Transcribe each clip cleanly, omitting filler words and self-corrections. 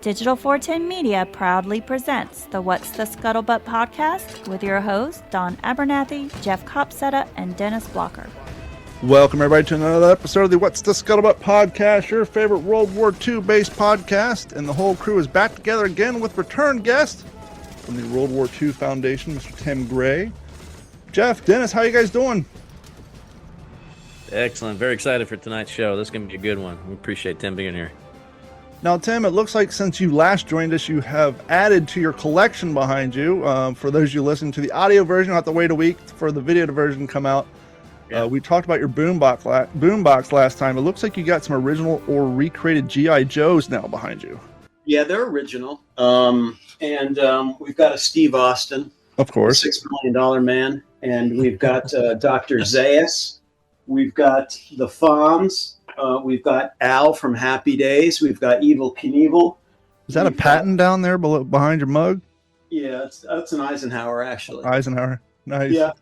Digital 410 Media proudly presents the What's the Scuttlebutt Podcast with your hosts, Don Abernathy, Jeff Copsetta, and Dennis Blocker. Welcome, everybody, to another episode of the What's the Scuttlebutt Podcast, your favorite World War II-based podcast. And the whole crew is back together again with return guest from the WWII Foundation, Mr. Tim Gray. Jeff, Dennis, how you guys doing? Excellent. Very excited for tonight's show. This is going to be a good one. We appreciate Tim being here. Now, Tim, it looks like since you last joined us, you have added to your collection behind you. For those of you listening to the audio version, you'll have to wait a week for the video version to come out. Yeah. We talked about your boombox last time. It looks like you got some original or recreated G.I. Joes now behind you. Yeah, they're original. And we've got a Steve Austin. Of course. $6 million man. And we've got Dr. Zayas. We've got the Fonz. We've got Al from Happy Days. We've got Evel Knievel. Is that a patent down there behind your mug? Yeah, that's an Eisenhower, actually. Eisenhower. Nice. Yeah.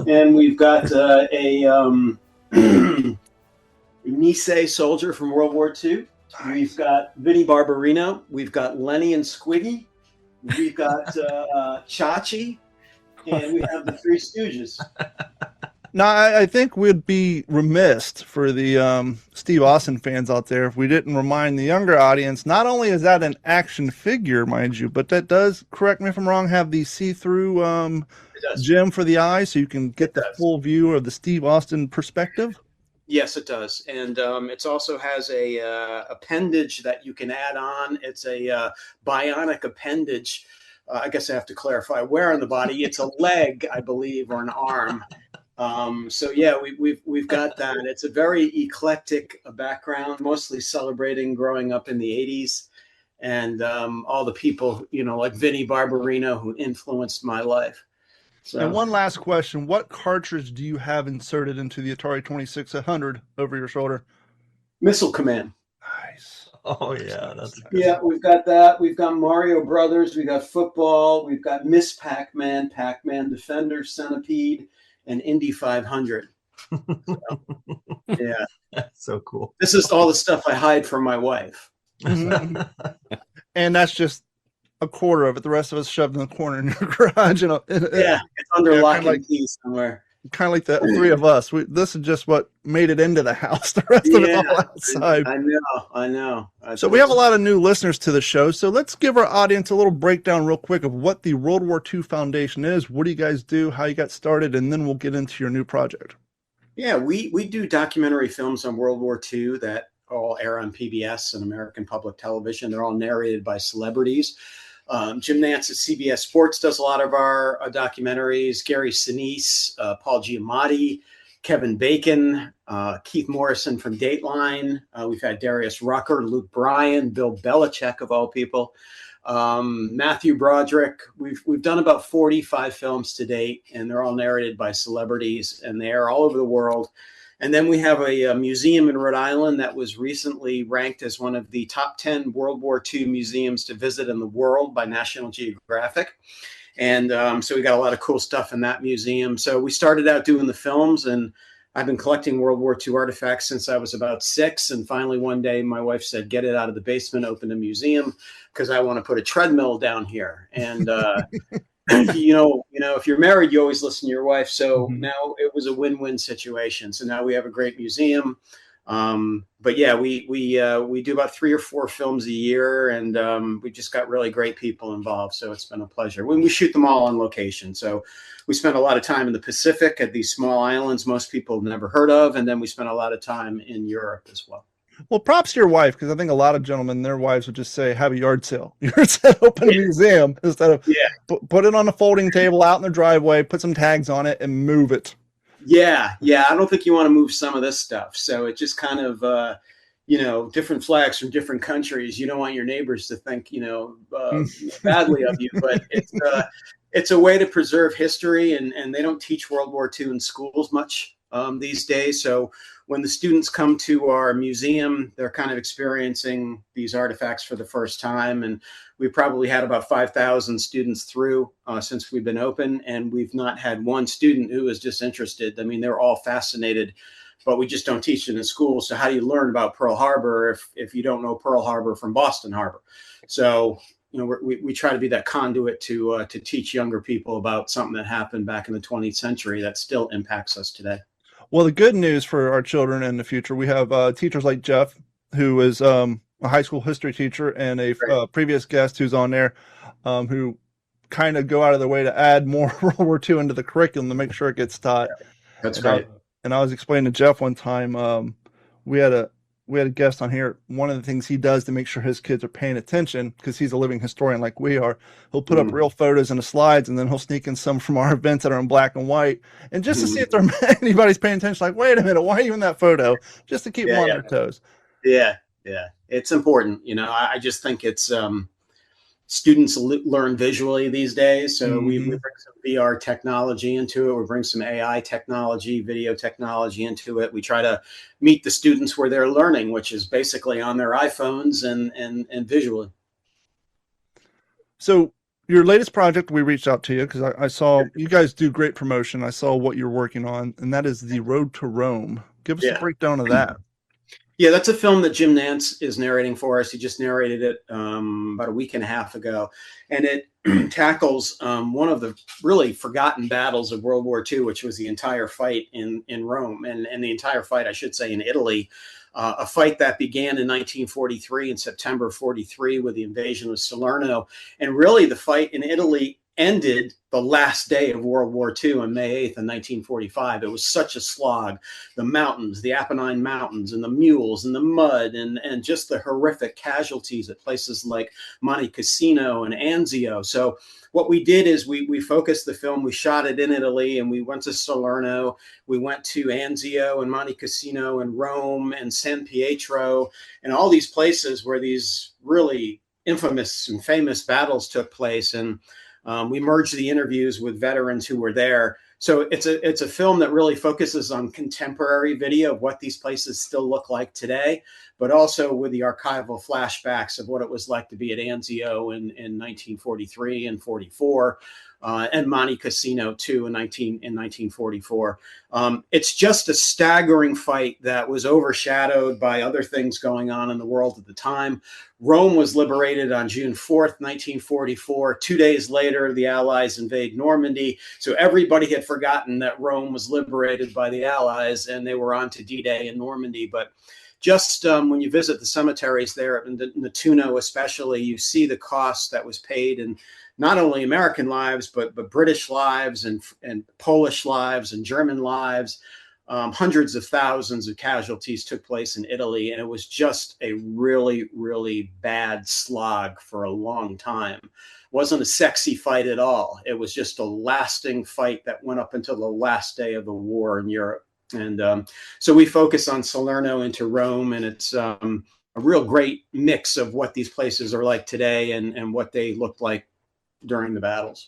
And we've got a Nisei soldier from World War II. We've got Vinnie Barbarino. We've got Lenny and Squiggy. We've got Chachi. And we have the Three Stooges. Now, I think we'd be remiss for the Steve Austin fans out there if we didn't remind the younger audience, not only is that an action figure, mind you, but that does, correct me if I'm wrong, have the see-through gem for the eye so you can get the full view of the Steve Austin perspective? Yes, it does. And it also has a appendage that you can add on. It's a bionic appendage. I guess I have to clarify where on the body. It's a leg, I believe, or an arm. So yeah, we've got that. It's a very eclectic background, mostly celebrating growing up in the 80s and all the people, like Vinnie Barbarino, who influenced my life. So, and one last question. What cartridge do you have inserted into the Atari 2600 over your shoulder? Missile Command. Nice. Oh, yeah. That's good. Yeah, we've got that. We've got Mario Brothers. We've got football. We've got Miss Pac-Man, Pac-Man Defender, Centipede, and Indy 500. So, yeah. That's so cool. This is all the stuff I hide from my wife. And that's just a quarter of it. The rest of us shoved in the corner in your garage. Yeah, it's under lock and key somewhere. Kind of like the three of us. This is just what made it into the house. The rest of it's all outside. I know. So we have a lot of new listeners to the show. So let's give our audience a little breakdown real quick of what the World War II Foundation is. What do you guys do? How you got started? And then we'll get into your new project. Yeah, we do documentary films on World War II that all air on PBS and American Public Television. They're all narrated by celebrities. Jim Nantz at CBS Sports does a lot of our documentaries. Gary Sinise, Paul Giamatti, Kevin Bacon, Keith Morrison from Dateline. We've had Darius Rucker, Luke Bryan, Bill Belichick, of all people, Matthew Broderick. We've done about 45 films to date, and they're all narrated by celebrities, and they are all over the world. And then we have a museum in Rhode Island that was recently ranked as one of the top 10 World War II museums to visit in the world by National Geographic. And so we got a lot of cool stuff in that museum. So we started out doing the films, and I've been collecting World War II artifacts since I was about 6. And finally, one day, my wife said, get it out of the basement, open a museum, because I want to put a treadmill down here. And if you're married, you always listen to your wife. So now it was a win-win situation. So now we have a great museum. But yeah, we do about 3 or 4 films a year, and we just got really great people involved. So it's been a pleasure. We shoot them all on location. So we spent a lot of time in the Pacific at these small islands most people have never heard of. And then we spent a lot of time in Europe as well. Well, props to your wife, because I think a lot of gentlemen, their wives would just say, have a yard sale. Yard sale, open a museum, instead of put it on a folding table out in the driveway, put some tags on it, and move it. Yeah. I don't think you want to move some of this stuff. So it just kind of, different flags from different countries. You don't want your neighbors to think, badly of you. But it's a way to preserve history, and they don't teach World War II in schools much. these days. So when the students come to our museum, they're kind of experiencing these artifacts for the first time. And we probably had about 5,000 students through since we've been open, and we've not had one student who is disinterested. I mean, they're all fascinated, but we just don't teach it in school. So how do you learn about Pearl Harbor if you don't know Pearl Harbor from Boston Harbor? So, you know, we try to be that conduit to teach younger people about something that happened back in the 20th century that still impacts us today. Well, the good news for our children in the future, we have teachers like Jeff, who is a high school history teacher, and a previous guest who's on there, who kind of go out of their way to add more World War II into the curriculum to make sure it gets taught. That's great. And I was explaining to Jeff one time, we had a guest on here. One of the things he does to make sure his kids are paying attention, because he's a living historian like we are, he'll put up real photos in the slides, and then he'll sneak in some from our events that are in black and white, and just to see if anybody's paying attention, like, wait a minute, why are you in that photo? Just to keep them on their toes. Yeah. It's important. You know, I just think it's students learn visually these days. So we bring some VR technology into it. We bring some AI technology, video technology into it. We try to meet the students where they're learning, which is basically on their iPhones and visually. So your latest project, we reached out to you because I saw you guys do great promotion. I saw what you're working on, and that is The Road to Rome. Give us a breakdown of that. Yeah, that's a film that Jim Nantz is narrating for us. He just narrated it about a week and a half ago. And it tackles one of the really forgotten battles of World War II, which was the entire fight in Rome, and the entire fight, I should say, in Italy. A fight that began in 1943, in September 43, with the invasion of Salerno. And really, the fight in Italy ended the last day of World War II on May 8th in 1945. It was such a slog. The mountains, the Apennine Mountains, and the mules, and the mud, and just the horrific casualties at places like Monte Cassino and Anzio. So what we did is we focused the film. We shot it in Italy, and we went to Salerno. We went to Anzio and Monte Cassino and Rome and San Pietro, and all these places where these really infamous and famous battles took place. And we merged the interviews with veterans who were there. So it's a film that really focuses on contemporary video of what these places still look like today, but also with the archival flashbacks of what it was like to be at Anzio in 1943 and 44, and Monte Cassino too in 1944. It's just a staggering fight that was overshadowed by other things going on in the world at the time. Rome was liberated on June 4th, 1944. 2 days later, the Allies invade Normandy. So everybody had forgotten that Rome was liberated by the Allies, and they were on to D-Day in Normandy. But just when you visit the cemeteries there in Nettuno especially, you see the cost that was paid in not only American lives, but British lives and Polish lives and German lives. Hundreds of thousands of casualties took place in Italy, and it was just a really, really bad slog for a long time. It wasn't a sexy fight at all. It was just a lasting fight that went up until the last day of the war in Europe. And so we focus on Salerno into Rome, and it's a real great mix of what these places are like today and what they looked like during the battles.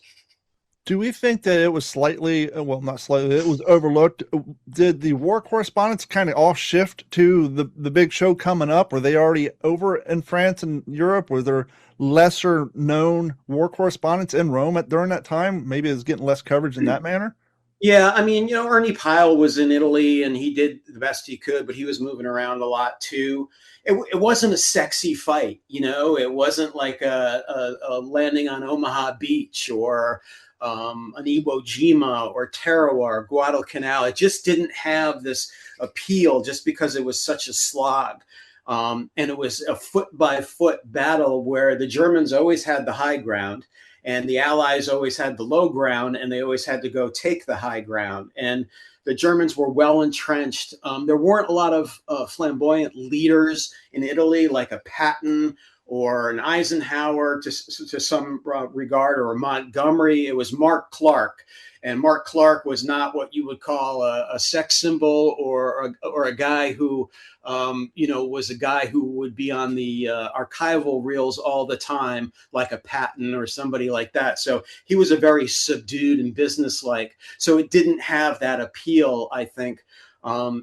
Do we think that it was slightly, well, not slightly, it was overlooked? Did the war correspondents kind of all shift to the big show coming up? Were they already over in France and Europe? Were there lesser known war correspondents in Rome during that time? Maybe it was getting less coverage in that manner? Yeah, I mean, Ernie Pyle was in Italy, and he did the best he could, but he was moving around a lot too. It wasn't a sexy fight, It wasn't like a landing on Omaha Beach or an Iwo Jima or Tarawa or Guadalcanal. It just didn't have this appeal just because it was such a slog. And it was a foot by foot battle where the Germans always had the high ground and the Allies always had the low ground, and they always had to go take the high ground. And the Germans were well entrenched. There weren't a lot of flamboyant leaders in Italy like a Patton or an Eisenhower to some regard, or a Montgomery. It was Mark Clark. And Mark Clark was not what you would call a sex symbol or a guy who, was a guy who would be on the archival reels all the time, like a Patton or somebody like that. So he was a very subdued and businesslike. So it didn't have that appeal, I think,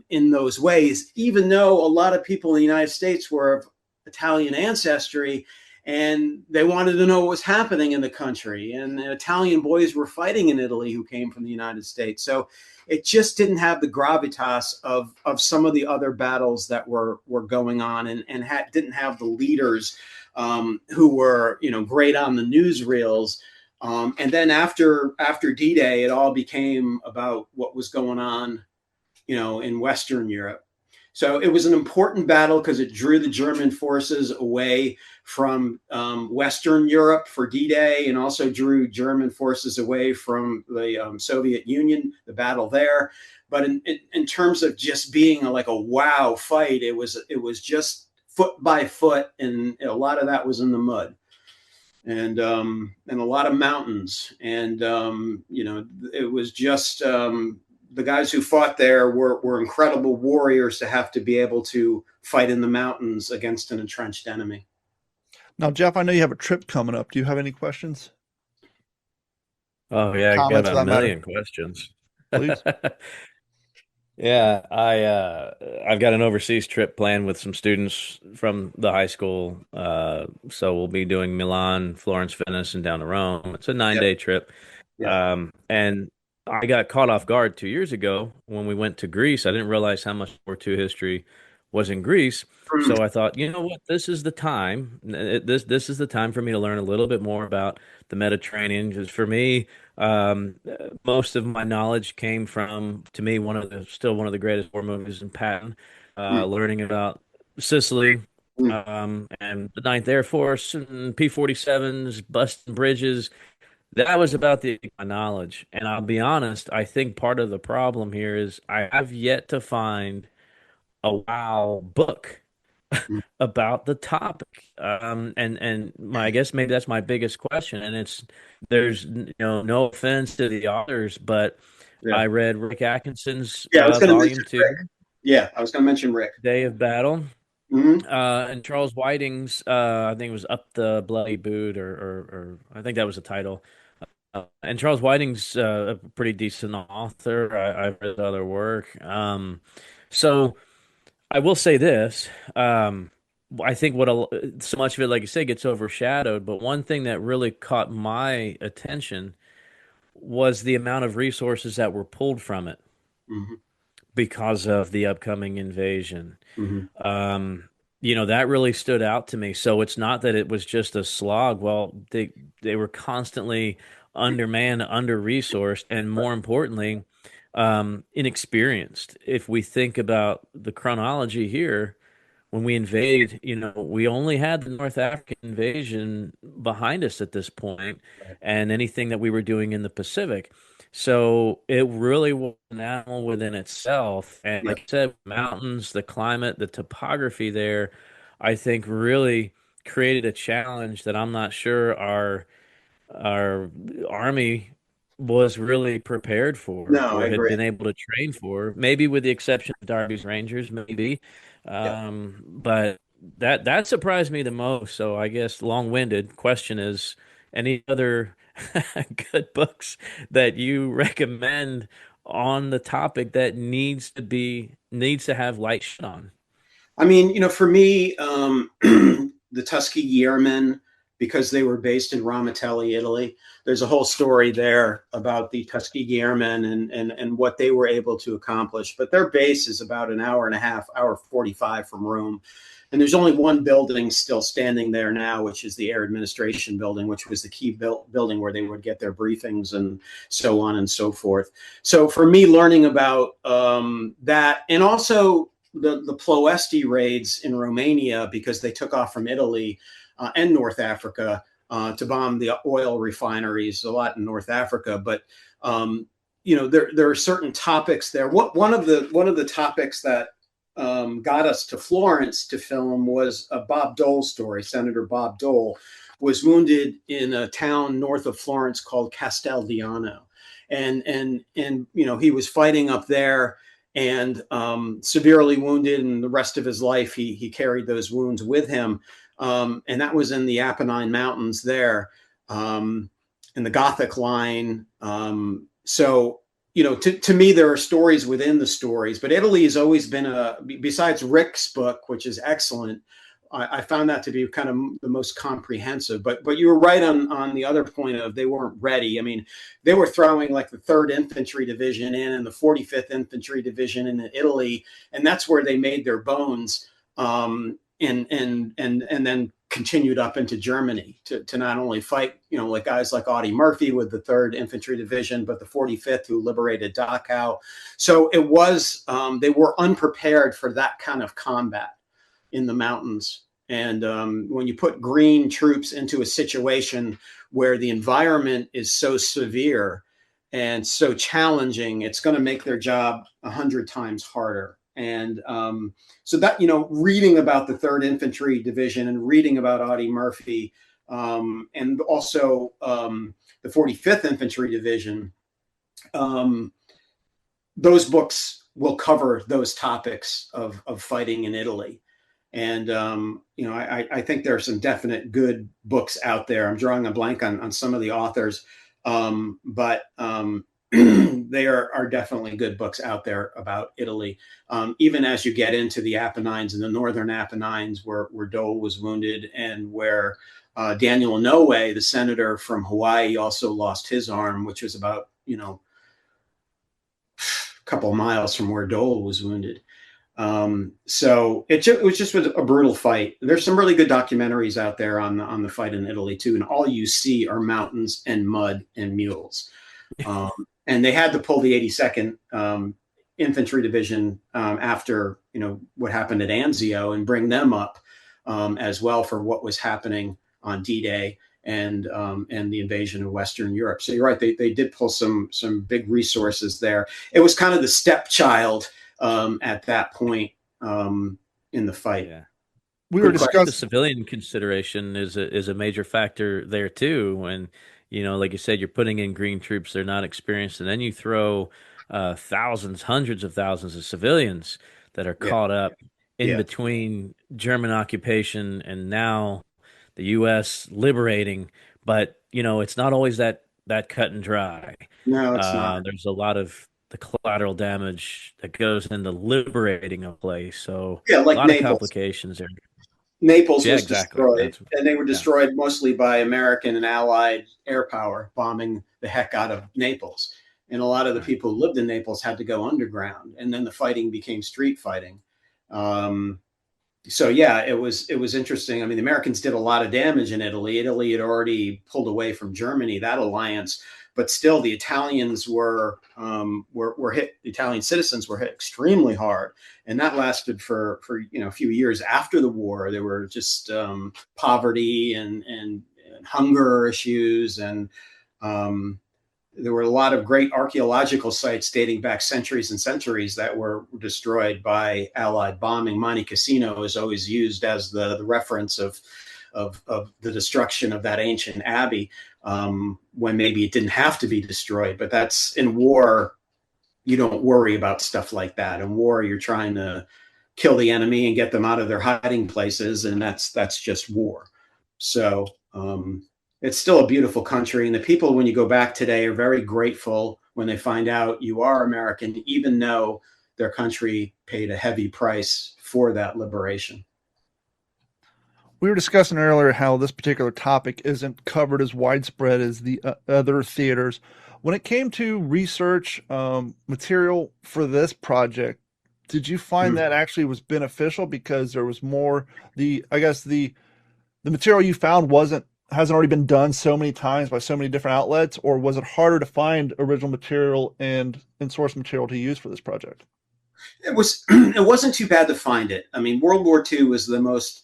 in those ways, even though a lot of people in the United States were of Italian ancestry and they wanted to know what was happening in the country. And the Italian boys were fighting in Italy who came from the United States. So it just didn't have the gravitas of some of the other battles that were going on, and didn't have the leaders who were, great on the newsreels. And then after D-Day, it all became about what was going on, in Western Europe. So it was an important battle because it drew the German forces away from Western Europe for D-Day, and also drew German forces away from the Soviet Union, the battle there. But in terms of just being like a wow fight, it was just foot by foot, and a lot of that was in the mud, and a lot of mountains, and it was just. The guys who fought there were incredible warriors to have to be able to fight in the mountains against an entrenched enemy. Now, Jeff, I know you have a trip coming up. Do you have any questions? Oh yeah, I got a million questions. Please. Yeah, I've got an overseas trip planned with some students from the high school. So we'll be doing Milan, Florence, Venice, and down to Rome. It's a 9-day trip. Yeah. And I got caught off guard 2 years ago when we went to Greece. I didn't realize how much World War II history was in Greece. So I thought, you know what, this is the time. This is the time for me to learn a little bit more about the Mediterranean. Because for me, most of my knowledge came from, to me, still one of the greatest war movies in Patton. Learning about Sicily and the Ninth Air Force and P-47s, busting bridges. That was about my knowledge. And I'll be honest, I think part of the problem here is I have yet to find a wow book about the topic. I guess maybe that's my biggest question. And there's no offense to the authors, but I read Rick Atkinson's volume 2. Yeah, I was going to mention Rick. Day of Battle. And Charles Whiting's, I think it was Up the Bloody Boot, or I think that was the title. And Charles Whiting's a pretty decent author. I've read other work. So I will say this. I think so much of it, like you say, gets overshadowed. But one thing that really caught my attention was the amount of resources that were pulled from it because of the upcoming invasion. That really stood out to me. So it's not that it was just a slog. Well, they were constantly undermanned, under-resourced, and more importantly, inexperienced. If we think about the chronology here, when we invade, we only had the North African invasion behind us at this point, and anything that we were doing in the Pacific. So it really was an animal within itself. And like I said, mountains, the climate, the topography there, I think really created a challenge that I'm not sure our Army was really prepared for, or had been able to train for, maybe with the exception of Darby's Rangers, maybe. But that surprised me the most. So I guess long-winded question is, any other good books that you recommend on the topic that needs to have light shone on? I mean, for me, the Tuskegee Airmen, because they were based in Ramatelli, Italy. There's a whole story there about the Tuskegee Airmen and what they were able to accomplish. But their base is about an hour and a half, hour 45 from Rome. And there's only one building still standing there now, which is the Air Administration Building, which was the key building where they would get their briefings and so on and so forth. So for me, learning about that, and also the Ploesti raids in Romania, because they took off from Italy and North Africa to bomb the oil refineries, a lot in North Africa. But there are certain topics there. One of the topics that got us to Florence to film was a Bob Dole story. Senator Bob Dole was wounded in a town north of Florence called Casteldiano. and he was fighting up there and severely wounded, and the rest of his life he carried those wounds with him, and that was in the Apennine Mountains there, in the Gothic line. So to me, there are stories within the stories, but Italy has always been besides Rick's book, which is excellent. I found that to be kind of the most comprehensive, but you were right on the other point of they weren't ready. I mean, they were throwing like the 3rd Infantry Division in and the 45th Infantry Division in Italy, and that's where they made their bones, and then continued up into Germany to not only fight, like guys like Audie Murphy with the 3rd Infantry Division, but the 45th who liberated Dachau. So it was they were unprepared for that kind of combat in the mountains. And when you put green troops into a situation where the environment is so severe and so challenging, it's going to make their job 100 times harder. And so that, reading about the 3rd Infantry Division and reading about Audie Murphy, and also the 45th Infantry Division, those books will cover those topics of fighting in Italy. And, I think there are some definite good books out there. I'm drawing a blank on some of the authors, but they are definitely good books out there about Italy. Even as you get into the Apennines and the Northern Apennines where Dole was wounded, and where Daniel Inouye, the senator from Hawaii, also lost his arm, which was about, a couple of miles from where Dole was wounded. So it was just a brutal fight. There's some really good documentaries out there on the fight in Italy too. And all you see are mountains and mud and mules. And they had to pull the 82nd Infantry Division after, what happened at Anzio, and bring them up as well for what was happening on D-Day and the invasion of Western Europe. So you're right. They did pull some big resources there. It was kind of the stepchild at that point in the fight. Yeah. We were discussing the civilian consideration is a major factor there too. And like you said, you're putting in green troops; they're not experienced, and then you throw thousands, hundreds of thousands of civilians that are caught up in between German occupation and now the U.S. liberating. But it's not always that cut and dry. No, it's not. There's a lot of the collateral damage that goes into liberating a place. So like a lot Naples. of complications there. Naples was exactly. destroyed, and they were destroyed mostly by American and Allied air power, bombing the heck out of Naples. And a lot of the people who lived in Naples had to go underground, and then the fighting became street fighting. So it was interesting. I mean, the Americans did a lot of damage in Italy. Italy had already pulled away from Germany, that alliance. But still, the Italians were hit. The Italian citizens were hit extremely hard, and that lasted for a few years after the war. There were just poverty and hunger issues, and there were a lot of great archaeological sites dating back centuries and centuries that were destroyed by Allied bombing. Monte Cassino is always used as the reference of the destruction of that ancient abbey, when maybe it didn't have to be destroyed. But that's in war. You don't worry about stuff like that. In war, you're trying to kill the enemy and get them out of their hiding places, and that's just war. So it's still a beautiful country, and the people, when you go back today, are very grateful when they find out you are American, even though their country paid a heavy price for that liberation. We were discussing earlier how this particular topic isn't covered as widespread as the other theaters. When it came to research material for this project, did you find that actually was beneficial because there was more the material you found hasn't already been done so many times by so many different outlets, or was it harder to find original material and source material to use for this project? It wasn't too bad to find it. I mean, World War II was the most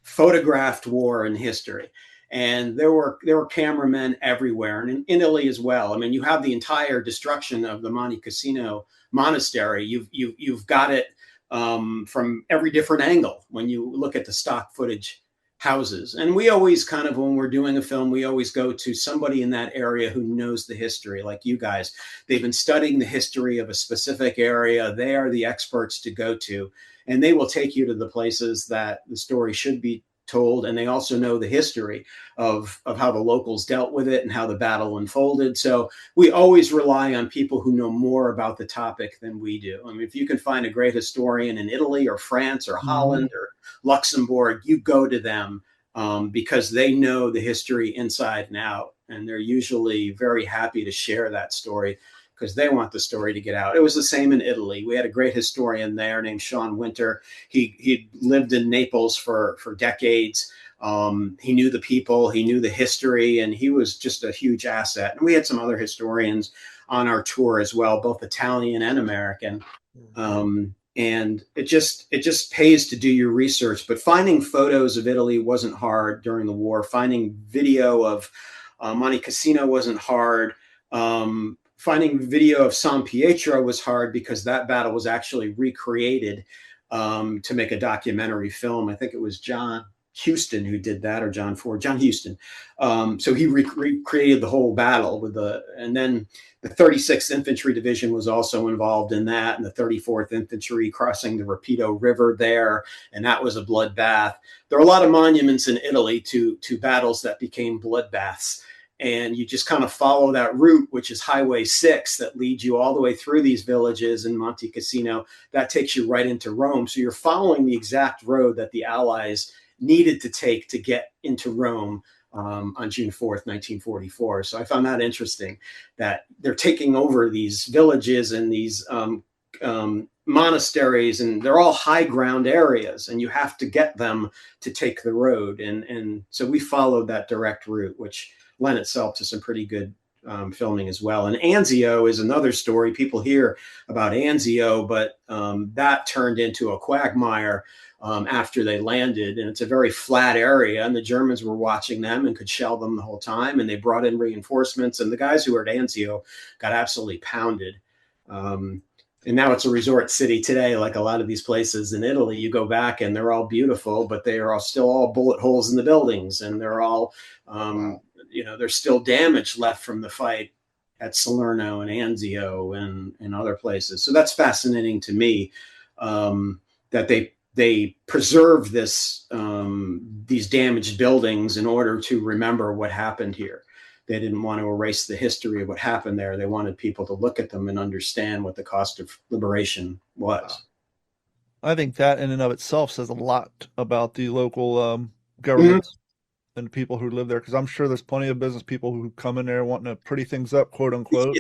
photographed war in history, and there were cameramen everywhere, and in Italy as well. I mean, you have the entire destruction of the Monte Cassino monastery. You've got it from every different angle when you look at the stock footage houses. And we always kind of, when we're doing a film, we always go to somebody in that area who knows the history, like you guys. They've been studying the history of a specific area. They are the experts to go to, and they will take you to the places that the story should be told. And they also know the history of how the locals dealt with it and how the battle unfolded. So we always rely on people who know more about the topic than we do. I mean, if you can find a great historian in Italy or France or Holland or Luxembourg, you go to them because they know the history inside and out. And they're usually very happy to share that story because they want the story to get out. It was the same in Italy. We had a great historian there named Sean Winter. He lived in Naples for decades. He knew the people, he knew the history, and he was just a huge asset. And we had some other historians on our tour as well, both Italian and American. And it just pays to do your research. But finding photos of Italy wasn't hard during the war. Finding video of Monte Cassino wasn't hard. Finding video of San Pietro was hard because that battle was actually recreated to make a documentary film. I think it was John Huston who did that, or John Ford, John Huston. So he recreated the whole battle and then the 36th Infantry Division was also involved in that, and the 34th Infantry crossing the Rapido River there, and that was a bloodbath. There are a lot of monuments in Italy to battles that became bloodbaths. And you just kind of follow that route, which is Highway 6, that leads you all the way through these villages in Monte Cassino. That takes you right into Rome. So you're following the exact road that the Allies needed to take to get into Rome on June 4th, 1944. So I found that interesting, that they're taking over these villages and these monasteries, and they're all high ground areas, and you have to get them to take the road. And so we followed that direct route, which lent itself to some pretty good filming as well. And Anzio is another story. People hear about Anzio, but that turned into a quagmire after they landed. And it's a very flat area, and the Germans were watching them and could shell them the whole time. And they brought in reinforcements, and the guys who were at Anzio got absolutely pounded. And now it's a resort city today, like a lot of these places in Italy. You go back and they're all beautiful, but they are still all bullet holes in the buildings, and they're all there's still damage left from the fight at Salerno and Anzio and other places. So that's fascinating to me, that they preserve these damaged buildings in order to remember what happened here. They didn't want to erase the history of what happened there. They wanted people to look at them and understand what the cost of liberation was. I think that in and of itself says a lot about the local governments and the people who live there, because I'm sure there's plenty of business people who come in there wanting to pretty things up, quote unquote,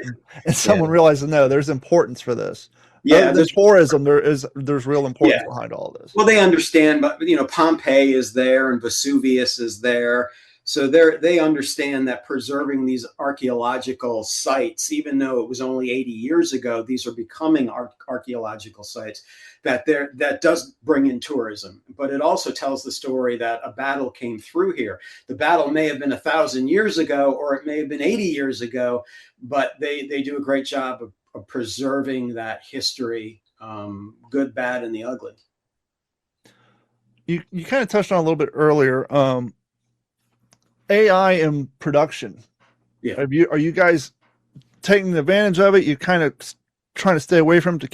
and someone realizes, no, there's importance for this. Yeah, there's tourism. There's real importance behind all this. Well, they understand, but Pompeii is there and Vesuvius is there. So they understand that preserving these archaeological sites, even though it was only 80 years ago, these are becoming archaeological sites, that does bring in tourism. But it also tells the story that a battle came through here. The battle may have been 1,000 years ago, or it may have been 80 years ago, but they do a great job of preserving that history, good, bad, and the ugly. You kind of touched on a little bit earlier, AI in production. Yeah. Are you guys taking advantage of it? You kind of trying to stay away from it to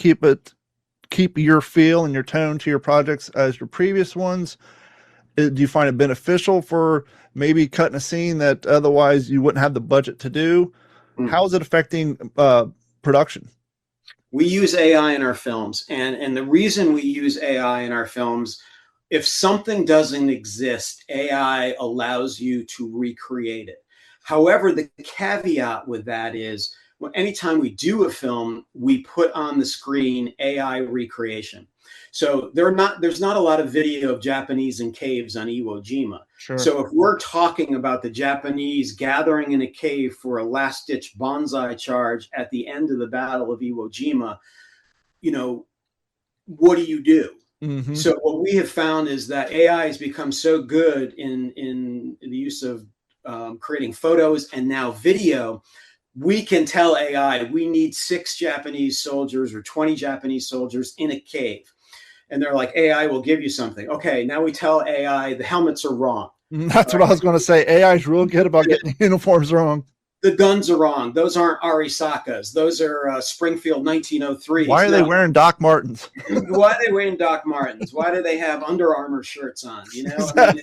keep your feel and your tone to your projects as your previous ones? Do you find it beneficial for maybe cutting a scene that otherwise you wouldn't have the budget to do? How is it affecting production? We use AI in our films, and the reason we use AI in our films, if something doesn't exist, AI allows you to recreate it. However, the caveat with that is, anytime we do a film, we put on the screen AI recreation. So there's not a lot of video of Japanese in caves on Iwo Jima. Sure. So if we're talking about the Japanese gathering in a cave for a last-ditch banzai charge at the end of the Battle of Iwo Jima, what do you do? Mm-hmm. So what we have found is that AI has become so good in the use of creating photos and now video. We can tell AI we need 6 Japanese soldiers or 20 Japanese soldiers in a cave. and they're like, AI will give you something. Okay, now we tell AI the helmets are wrong. That's what I was going to say. AI is real good about getting uniforms wrong. The guns are wrong. Those aren't Arisakas. Those are Springfield 1903s. Why are they wearing Doc Martens? Why are they wearing Doc Martens? Why do they have Under Armour shirts on? Exactly. I mean,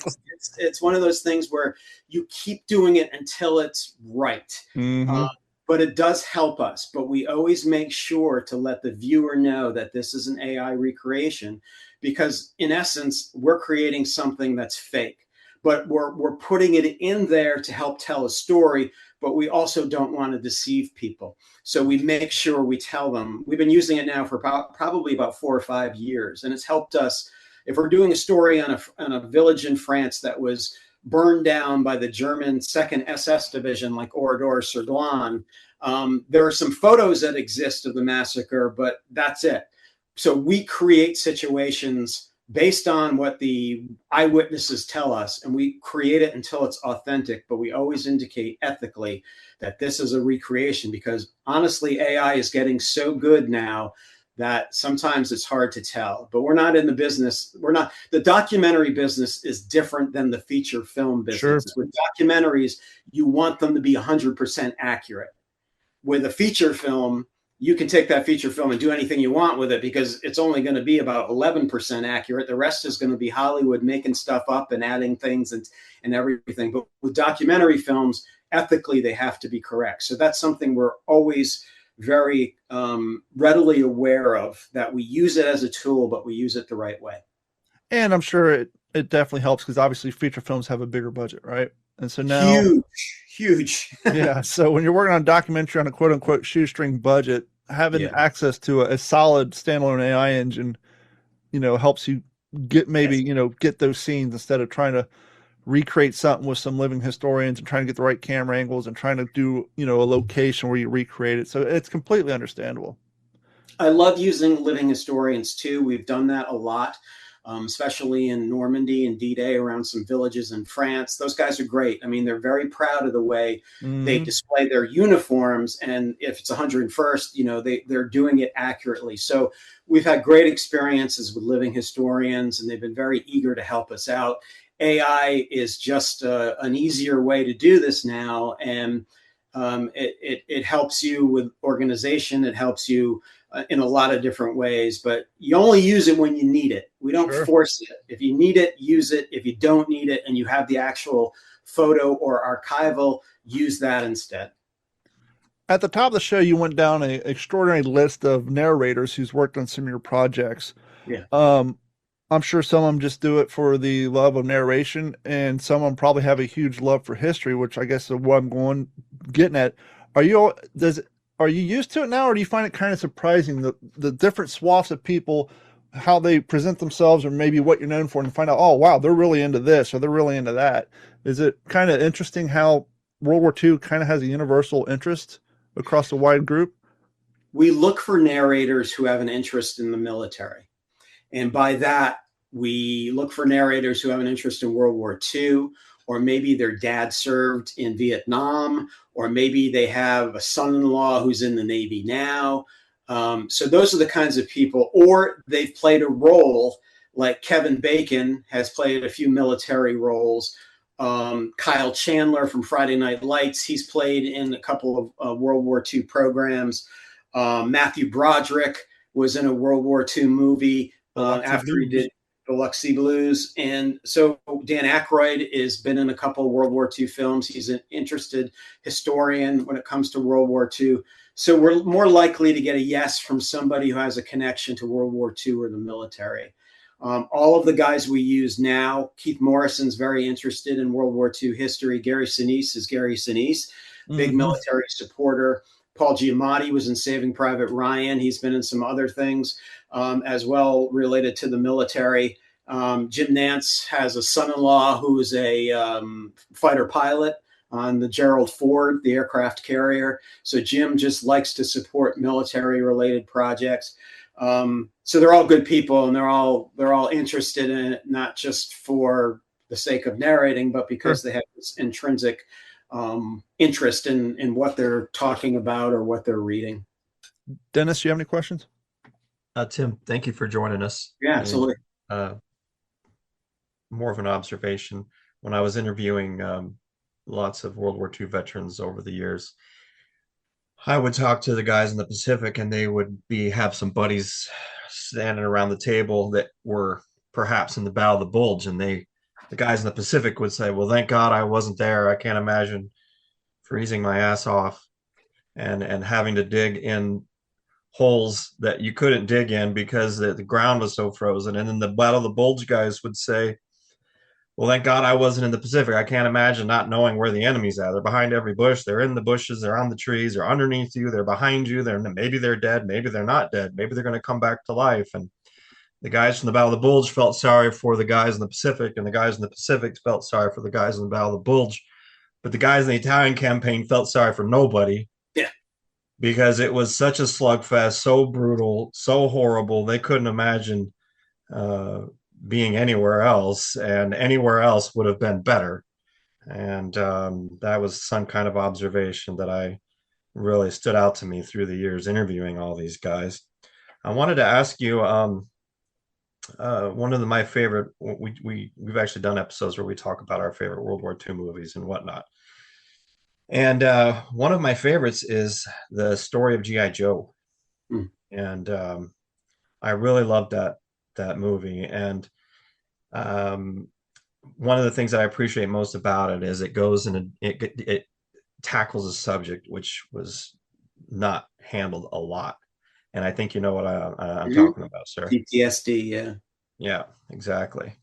it's one of those things where you keep doing it until it's right. Mm-hmm. But it does help us. But we always make sure to let the viewer know that this is an AI recreation, because in essence, we're creating something that's fake. But we're putting it in there to help tell a story, but we also don't want to deceive people. So we make sure we tell them. We've been using it now for probably about 4 or 5 years, and it's helped us. If we're doing a story on a village in France that was burned down by the German 2nd SS Division, like Oradour-sur-Glane, there are some photos that exist of the massacre, but that's it. So we create situations based on what the eyewitnesses tell us, and we create it until it's authentic, but we always indicate ethically that this is a recreation, because honestly, AI is getting so good now that sometimes it's hard to tell. But we're not in the business. The documentary business is different than the feature film business. Sure. With documentaries, you want them to be 100% accurate. With a feature film, you can take that feature film and do anything you want with it, because it's only going to be about 11% accurate. The rest is going to be Hollywood making stuff up and adding things and everything. But with documentary films, ethically, they have to be correct. So that's something we're always very readily aware of, that we use it as a tool, but we use it the right way. And I'm sure it definitely helps, because obviously feature films have a bigger budget, right? And so now huge. Yeah. So when you're working on a documentary on a quote unquote shoestring budget, having access to a solid standalone AI engine, helps you get get those scenes, instead of trying to recreate something with some living historians and trying to get the right camera angles and trying to do, a location where you recreate it. So it's completely understandable. I love using living historians too. We've done that a lot. Especially in Normandy and D-Day, around some villages in France. Those guys are great. I mean, they're very proud of the way they display their uniforms. And if it's 101st, they're doing it accurately. So we've had great experiences with living historians, and they've been very eager to help us out. AI is just an easier way to do this now. And it helps you with organization. It helps you in a lot of different ways, but you only use it when you need it. We don't force it. If you need it, use it. If you don't need it and you have the actual photo or archival, use that instead. At the top of the show, you went down an extraordinary list of narrators who's worked on some of your projects. Yeah. I'm sure some of them just do it for the love of narration, and some of them probably have a huge love for history, which I guess is what I'm getting at. Are you used to it now, or do you find it kind of surprising, the different swaths of people, how they present themselves, or maybe what you're known for, and find out, oh, wow, they're really into this, or they're really into that? Is it kind of interesting how World War II kind of has a universal interest across a wide group? We look for narrators who have an interest in the military. And by that, we look for narrators who have an interest in World War II, or maybe their dad served in Vietnam, or maybe they have a son-in-law who's in the Navy now. So those are the kinds of people, or they've played a role, like Kevin Bacon has played a few military roles. Kyle Chandler from Friday Night Lights, he's played in a couple of World War II programs. Matthew Broderick was in a World War II movie after he did Biloxi Blues. And so Dan Aykroyd has been in a couple of World War II films. He's an interested historian when it comes to World War II. So we're more likely to get a yes from somebody who has a connection to World War II or the military. All of the guys we use now, Keith Morrison's very interested in World War II history. Gary Sinise is Gary Sinise, big military supporter. Paul Giamatti was in Saving Private Ryan. He's been in some other things as well related to the military. Jim Nantz has a son-in-law who is a fighter pilot on the Gerald Ford, the aircraft carrier. So Jim just likes to support military-related projects. So they're all good people, and they're all interested in it, not just for the sake of narrating, but because they have this intrinsic interest in what they're talking about or what they're reading. Dennis, do you have any questions? Tim, thank you for joining us. Yeah, absolutely. And, more of an observation. When I was interviewing lots of World War II veterans over the years, I would talk to the guys in the Pacific, and they would have some buddies standing around the table that were perhaps in the Battle of the Bulge, and the guys in the Pacific would say, "Well, thank God I wasn't there. I can't imagine freezing my ass off and having to dig in holes that you couldn't dig in because the ground was so frozen." And then the Battle of the Bulge guys would say, "Well, thank God I wasn't in the Pacific. I can't imagine not knowing where the enemy's at. They're behind every bush. They're in the bushes. They're on the trees. They're underneath you. They're behind you. Maybe they're dead. Maybe they're not dead. Maybe they're going to come back to life." And the guys from the Battle of the Bulge felt sorry for the guys in the Pacific, and the guys in the Pacific felt sorry for the guys in the Battle of the Bulge. But the guys in the Italian campaign felt sorry for nobody. Yeah. Because it was such a slugfest, so brutal, so horrible. They couldn't imagine being anywhere else, and anywhere else would have been better. And that was some kind of observation that I really stood out to me through the years interviewing all these guys. I wanted to ask you, one of my favorite, we've actually done episodes where we talk about our favorite World War II movies and whatnot. And one of my favorites is the story of G.I. Joe. And I really loved that movie. And one of the things that I appreciate most about it is it goes and it tackles a subject which was not handled a lot. And I think you know what I'm talking about, sir. PTSD, yeah. Yeah, exactly.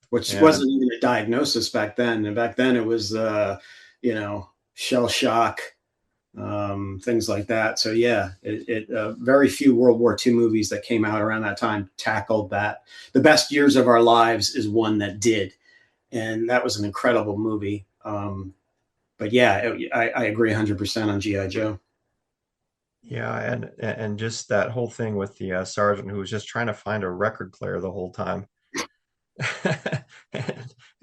Which wasn't even a diagnosis back then. And back then it was, shell shock, things like that. So yeah, very few World War II movies that came out around that time tackled that. The Best Years of Our Lives is one that did, and that was an incredible movie. But yeah, I agree 100% on G.I. Joe. Yeah, and just that whole thing with the sergeant who was just trying to find a record player the whole time.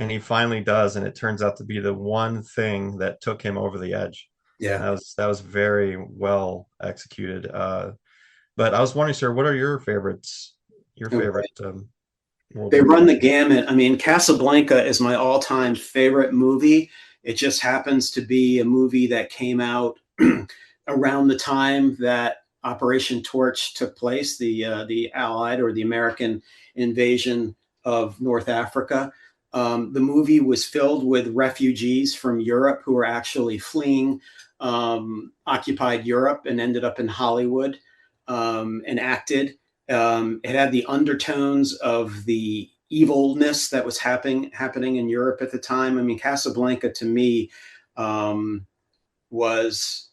And he finally does, and it turns out to be the one thing that took him over the edge. Yeah, that was very well executed. But I was wondering, sir, what are your favorites? Your favorite? They run the gamut. I mean, Casablanca is my all-time favorite movie. It just happens to be a movie that came out around the time that Operation Torch took place, the Allied or the American invasion of North Africa. The movie was filled with refugees from Europe who were actually fleeing occupied Europe and ended up in Hollywood and acted. It had the undertones of the evilness that was happening in Europe at the time. I mean, Casablanca to me was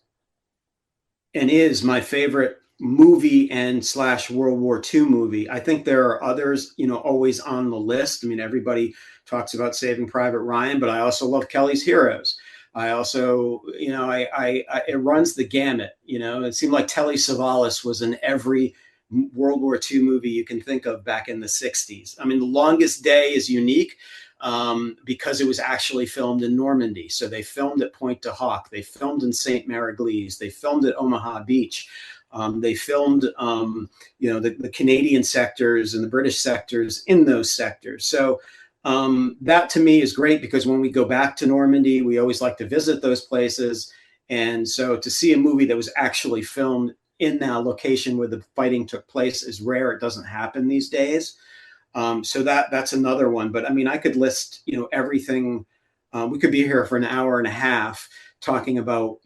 and is my favorite movie and / World War II movie. I think there are others, always on the list. I mean, everybody talks about Saving Private Ryan, but I also love Kelly's Heroes. I also, it runs the gamut. It seemed like Telly Savalas was in every World War II movie you can think of back in the 60s. I mean, The Longest Day is unique because it was actually filmed in Normandy. So they filmed at Pointe du Hoc. They filmed in St. Mary-Église. They filmed at Omaha Beach. They filmed, the Canadian sectors and the British sectors in those sectors. So that to me is great because when we go back to Normandy, we always like to visit those places. And so to see a movie that was actually filmed in that location where the fighting took place is rare. It doesn't happen these days. So that's another one. But I mean, I could list, everything. We could be here for an hour and a half talking about,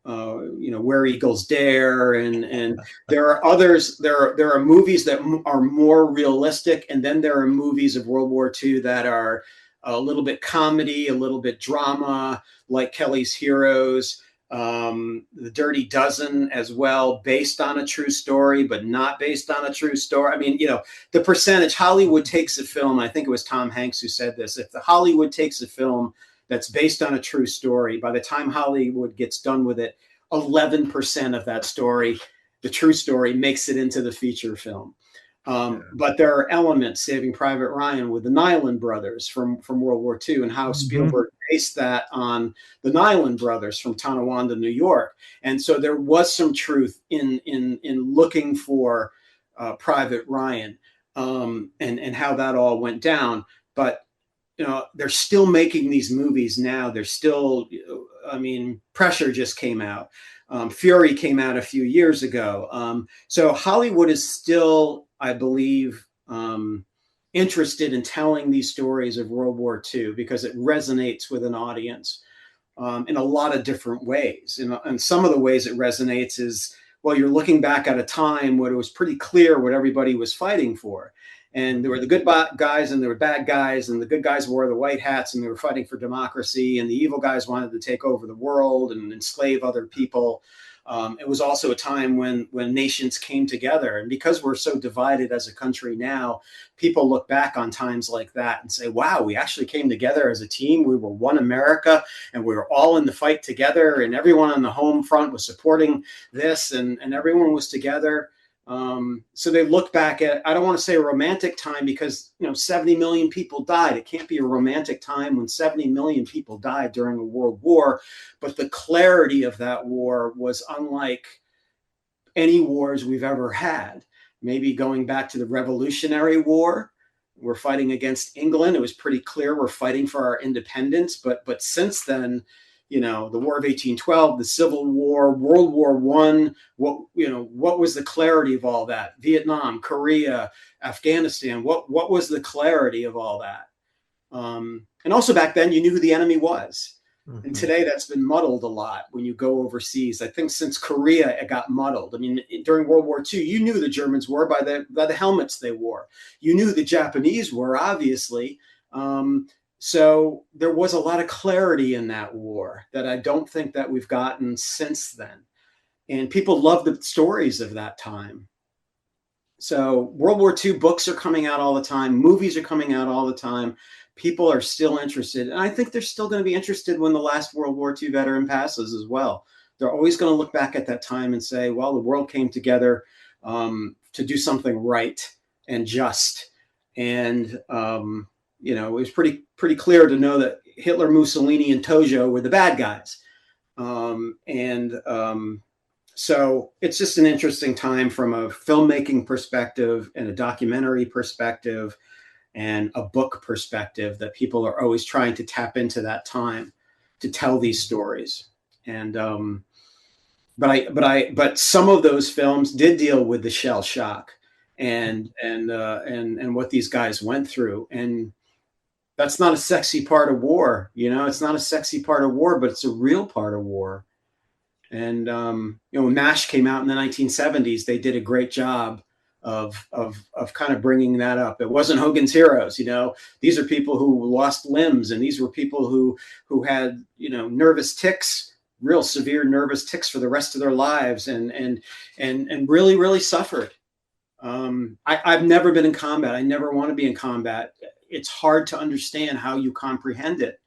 Where Eagles Dare, and there are others. There are movies that are more realistic, and then there are movies of World War II that are a little bit comedy, a little bit drama, like Kelly's Heroes, The Dirty Dozen as well, based on a true story, but not based on a true story. I mean, the percentage Hollywood takes a film. I think it was Tom Hanks who said this. If the Hollywood takes a film that's based on a true story, by the time Hollywood gets done with it, 11% of that story, the true story, makes it into the feature film. But there are elements, Saving Private Ryan with the Nyland brothers from World War II, and how Spielberg based that on the Nyland brothers from Tonawanda, New York. And so there was some truth in looking for Private Ryan, and how that all went down. But they're still making these movies now. They're still, Pressure just came out. Fury came out a few years ago. So Hollywood is still, I believe, interested in telling these stories of World War II because it resonates with an audience in a lot of different ways. And some of the ways it resonates is, well, you're looking back at a time when it was pretty clear what everybody was fighting for. And there were the good guys and there were bad guys, and the good guys wore the white hats and they were fighting for democracy, and the evil guys wanted to take over the world and enslave other people. It was also a time when nations came together. And because we're so divided as a country now, people look back on times like that and say, wow, we actually came together as a team. We were one America, and we were all in the fight together, and everyone on the home front was supporting this, and everyone was together. So they look back at, I don't want to say a romantic time because, 70 million people died. It can't be a romantic time when 70 million people died during a world war. But the clarity of that war was unlike any wars we've ever had. Maybe going back to the Revolutionary War, we're fighting against England. It was pretty clear we're fighting for our independence. But since then, the War of 1812, the Civil War, World War I, what was the clarity of all that? Vietnam, Korea, Afghanistan, what was the clarity of all that? And also back then, you knew who the enemy was. Mm-hmm. And today that's been muddled a lot when you go overseas. I think since Korea, it got muddled. During World War II, you knew the Germans were by the helmets they wore. You knew the Japanese were, obviously. So there was a lot of clarity in that war that I don't think that we've gotten since then. And people love the stories of that time. So World War II books are coming out all the time. Movies are coming out all the time. People are still interested. And I think they're still going to be interested when the last World War II veteran passes as well. They're always going to look back at that time and say, well, the world came together to do something right and just. And, it was pretty clear to know that Hitler, Mussolini, and Tojo were the bad guys. So it's just an interesting time from a filmmaking perspective and a documentary perspective and a book perspective that people are always trying to tap into that time to tell these stories. And but some of those films did deal with the shell shock and what these guys went through. And that's not a sexy part of war. It's not a sexy part of war, but it's a real part of war. And, when MASH came out in the 1970s, they did a great job of kind of bringing that up. It wasn't Hogan's Heroes. These are people who lost limbs, and these were people who had, nervous tics, real severe nervous tics for the rest of their lives, and really, really suffered. I've never been in combat. I never want to be in combat. It's hard to understand how you comprehend it.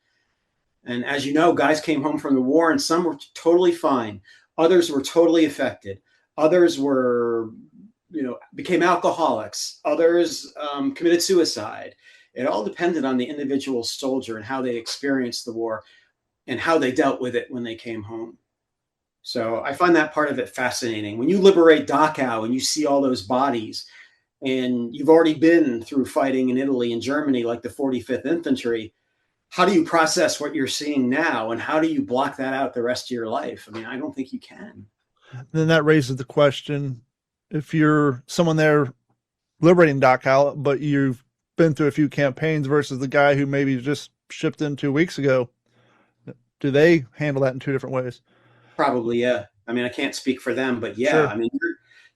And as you know, guys came home from the war and some were totally fine. Others were totally affected. Others were, became alcoholics. Others committed suicide. It all depended on the individual soldier and how they experienced the war and how they dealt with it when they came home. So I find that part of it fascinating. When you liberate Dachau and you see all those bodies, and you've already been through fighting in Italy and Germany, like the 45th Infantry, how do you process what you're seeing now? And how do you block that out the rest of your life? I don't think you can. Then that raises the question, if you're someone there liberating Dachau, but you've been through a few campaigns versus the guy who maybe just shipped in 2 weeks ago, do they handle that in two different ways? Probably, yeah. I can't speak for them, but yeah, sure.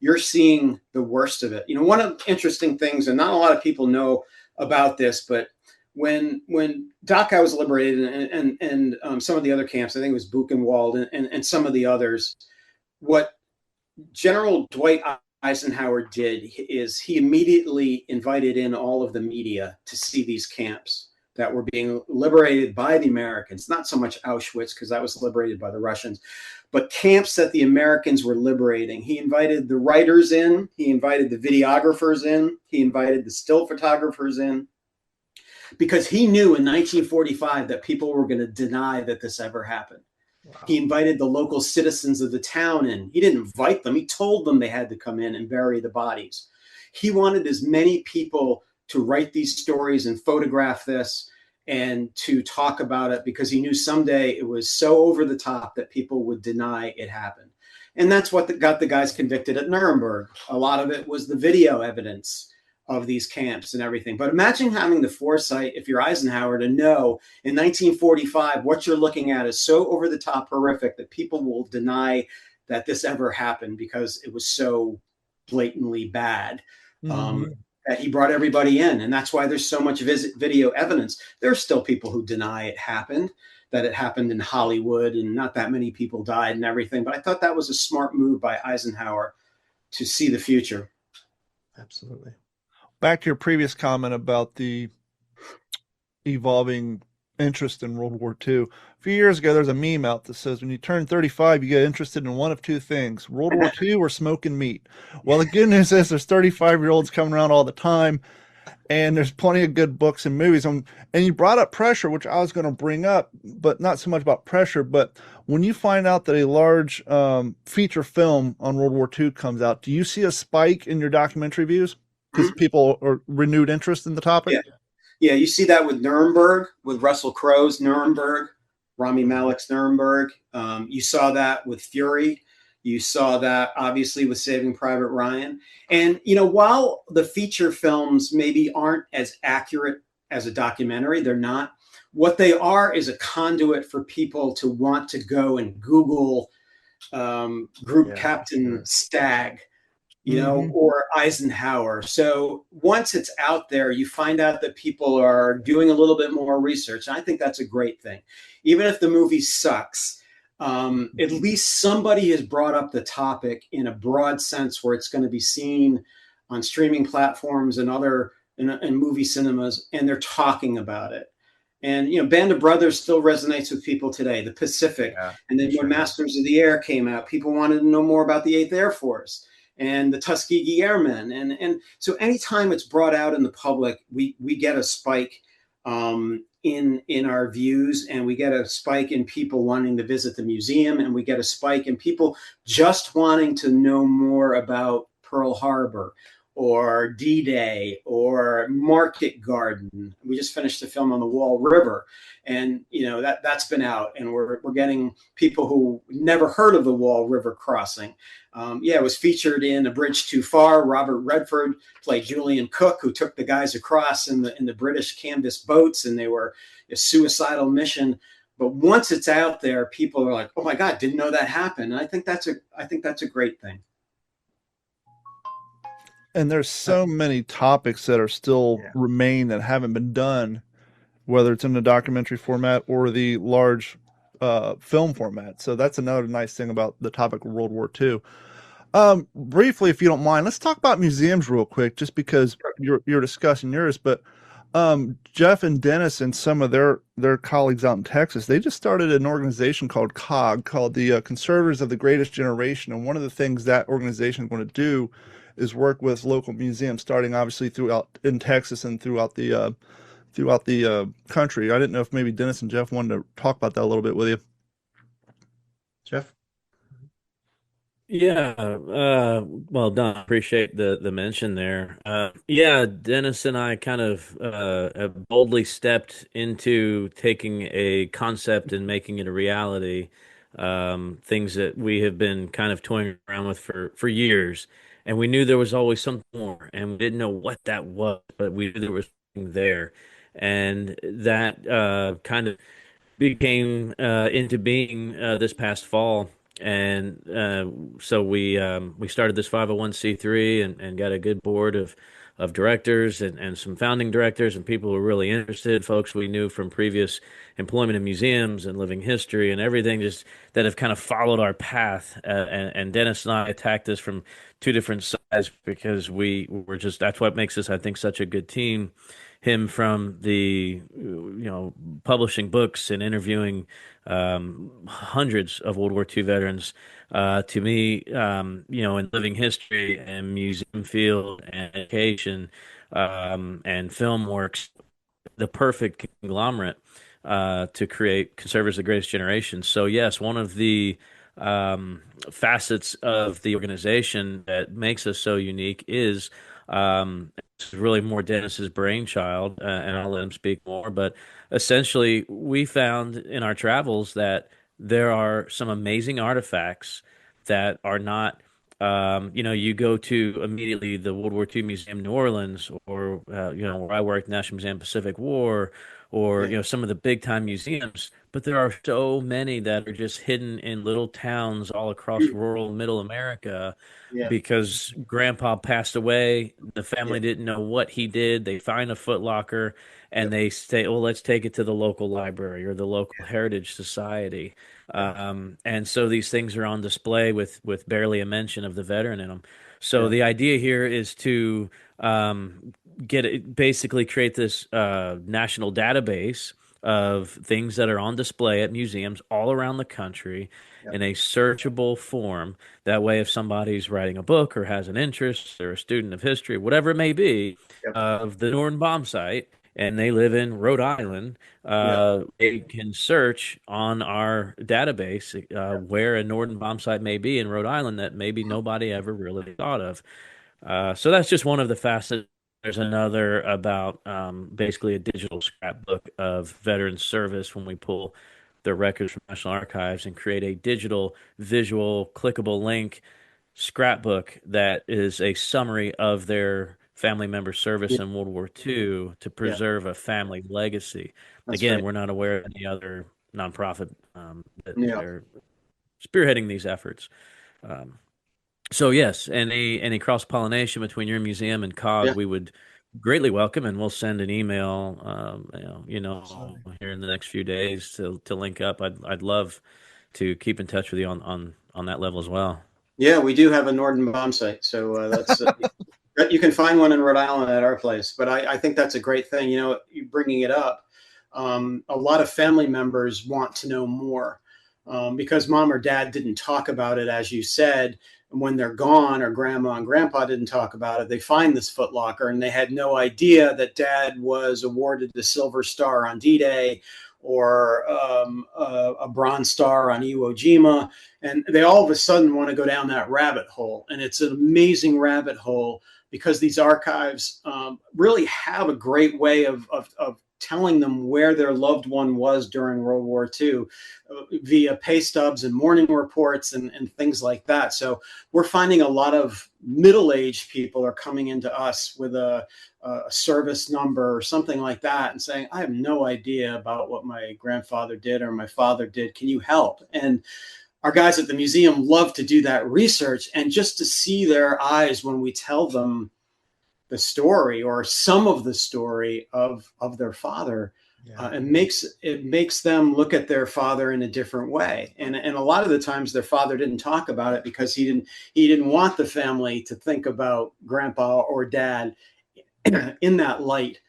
You're seeing the worst of it. One of the interesting things, and not a lot of people know about this, but when Dachau was liberated and some of the other camps, I think it was Buchenwald and some of the others, what General Dwight Eisenhower did is he immediately invited in all of the media to see these camps that were being liberated by the Americans, not so much Auschwitz because that was liberated by the Russians, but camps that the Americans were liberating. He invited the writers in, he invited the videographers in, he invited the still photographers in, because he knew in 1945 that people were going to deny that this ever happened. Wow. He invited the local citizens of the town in. He didn't invite them. He told them they had to come in and bury the bodies. he wanted as many people to write these stories and photograph this and to talk about it, because he knew someday it was so over the top that people would deny it happened. And that's what got the guys convicted at Nuremberg. A lot of it was the video evidence of these camps and everything. But imagine having the foresight, if you're Eisenhower, to know in 1945 what you're looking at is so over the top horrific that people will deny that this ever happened because it was so blatantly bad. That he brought everybody in. And that's why there's so much video evidence. There are still people who deny it happened, that it happened in Hollywood and not that many people died and everything. But I thought that was a smart move by Eisenhower to see the future. Absolutely. Back to your previous comment about the evolving interest in World War II. A few years ago, there's a meme out that says, when you turn 35, you get interested in one of two things, World War II or smoking meat. Well, the good news is there's 35-year-olds coming around all the time, and there's plenty of good books and movies. And you brought up pressure, which I was going to bring up, but not so much about pressure. But when you find out that a large feature film on World War II comes out, do you see a spike in your documentary views? Because people are renewed interest in the topic? Yeah, you see that with Nuremberg, with Russell Crowe's Nuremberg, Rami Malek's Nuremberg. You saw that with Fury. You saw that obviously with Saving Private Ryan. And, while the feature films maybe aren't as accurate as a documentary, they're not. What they are is a conduit for people to want to go and Google Group Captain Stagg, or Eisenhower. So once it's out there, you find out that people are doing a little bit more research. And I think that's a great thing. Even if the movie sucks, at least somebody has brought up the topic in a broad sense where it's going to be seen on streaming platforms and other in movie cinemas, and they're talking about it. And, Band of Brothers still resonates with people today, the Pacific. And then when Masters of the Air came out, people wanted to know more about the 8th Air Force and the Tuskegee Airmen. And so anytime it's brought out in the public, we get a spike in our views, and we get a spike in people wanting to visit the museum, and we get a spike in people just wanting to know more about Pearl Harbor or D-Day or Market Garden. We just finished a film on the Wall River, and that's been out, and we're getting people who never heard of the Wall River crossing. It was featured in A Bridge Too Far. Robert Redford played Julian Cook, who took the guys across in the British canvas boats, and they were a suicidal mission. But once it's out there, people are like, "Oh my God, didn't know that happened." And I think that's a great thing. And there's so many topics that are still remain that haven't been done, whether it's in the documentary format or the large film format. So that's another nice thing about the topic of World War II. Briefly, if you don't mind, let's talk about museums real quick, just because you're discussing yours. But Jeff and Dennis and some of their colleagues out in Texas, they just started an organization called COG, called the Conservators of the Greatest Generation. And one of the things that organization is going to do is work with local museums, starting obviously throughout in Texas and throughout the country. I didn't know if maybe Dennis and Jeff wanted to talk about that a little bit with you. Jeff? Yeah, well done. Appreciate the mention there. Dennis and I kind of have boldly stepped into taking a concept and making it a reality. Things that we have been kind of toying around with for years. And we knew there was always something more, and we didn't know what that was, but we knew there was something there. And that kind of became into being this past fall. And so we started this 501c3 and got a good board of directors and some founding directors and people who were really interested, folks we knew from previous employment in museums and living history and everything, just that have kind of followed our path. And Dennis and I attacked this from two different sides because we were just, that's what makes us, I think, such a good team. Him from the, publishing books and interviewing hundreds of World War II veterans, to me, in living history and museum field and education and film works, the perfect conglomerate to create Conservators of the Greatest Generation. So yes, one of the facets of the organization that makes us so unique is It's really more Dennis's brainchild, and I'll let him speak more. But essentially, we found in our travels that there are some amazing artifacts that are not. You go to immediately the World War II Museum, New Orleans, or where I worked, National Museum Pacific War, or Yeah. some of the big time museums. But there are so many that are just hidden in little towns all across rural Middle America Yeah. because grandpa passed away. The Yeah. family didn't know what he did. They find a Foot Locker and Yep. they say, well, let's take it to the local library or the local heritage society. Yeah. And so these things are on display with barely a mention of the veteran in them. So Yeah. the idea here is to basically create this national database of things that are on display at museums all around the country Yep. in a searchable form. That way, if somebody's writing a book or has an interest, or a student of history, whatever it may be, Yep. of the Norden bomb site, and they live in Rhode Island, Yep. they can search on our database where a Norden bomb site may be in Rhode Island that maybe nobody ever really thought of. So that's just one of the facets. There's another about basically a digital scrapbook of veteran service when we pull their records from National Archives and create a digital, visual, clickable link scrapbook that is a summary of their family member service Yeah. in World War II to Yeah. preserve a family legacy. That's Again, right. we're not aware of any other nonprofit that Yeah. are spearheading these efforts. Um, so yes, any cross pollination between your museum and COG, Yeah. we would greatly welcome, and we'll send an email, Absolutely. here in the next few days to link up. I'd love to keep in touch with you on that level as well. Yeah, we do have a Norden bomb site, so that's you can find one in Rhode Island at our place. But I think that's a great thing. You bringing it up. A lot of family members want to know more because mom or dad didn't talk about it, as you said. And when they're gone, or grandma and grandpa didn't talk about it, they find this Foot Locker, and they had no idea that dad was awarded the Silver Star on D-Day, or a Bronze Star on Iwo Jima, and they all of a sudden want to go down that rabbit hole. And it's an amazing rabbit hole because these archives really have a great way of telling them where their loved one was during World War II via pay stubs and morning reports and things like that. So we're finding a lot of middle-aged people are coming into us with a service number or something like that and saying, I have no idea about what my grandfather did or my father did. Can you help? And our guys at the museum love to do that research, and just to see their eyes when we tell them the story or some of the story of their father, it makes them look at their father in a different way. And a lot of the times their father didn't talk about it because he didn't want the family to think about grandpa or dad in that light,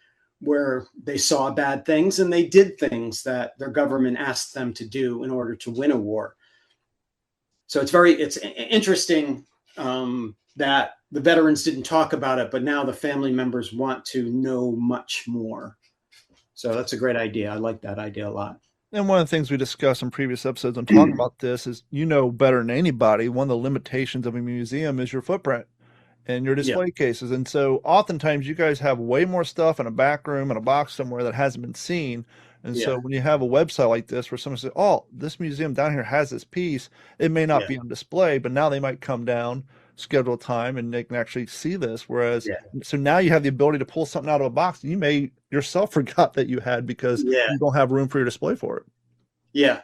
where they saw bad things and they did things that their government asked them to do in order to win a war. So it's interesting that the veterans didn't talk about it, but now the family members want to know much more. So that's a great idea. I like that idea a lot. And one of the things we discussed in previous episodes on talking about this is, better than anybody, one of the limitations of a museum is your footprint and your display cases. And so oftentimes you guys have way more stuff in a back room and a box somewhere that hasn't been seen. And so when you have a website like this where someone says, oh, this museum down here has this piece, it may not be on display, but now they might come down, schedule time, and they can actually see this. Whereas, so now you have the ability to pull something out of a box you may yourself forgot that you had because you don't have room for your display for it. Yeah.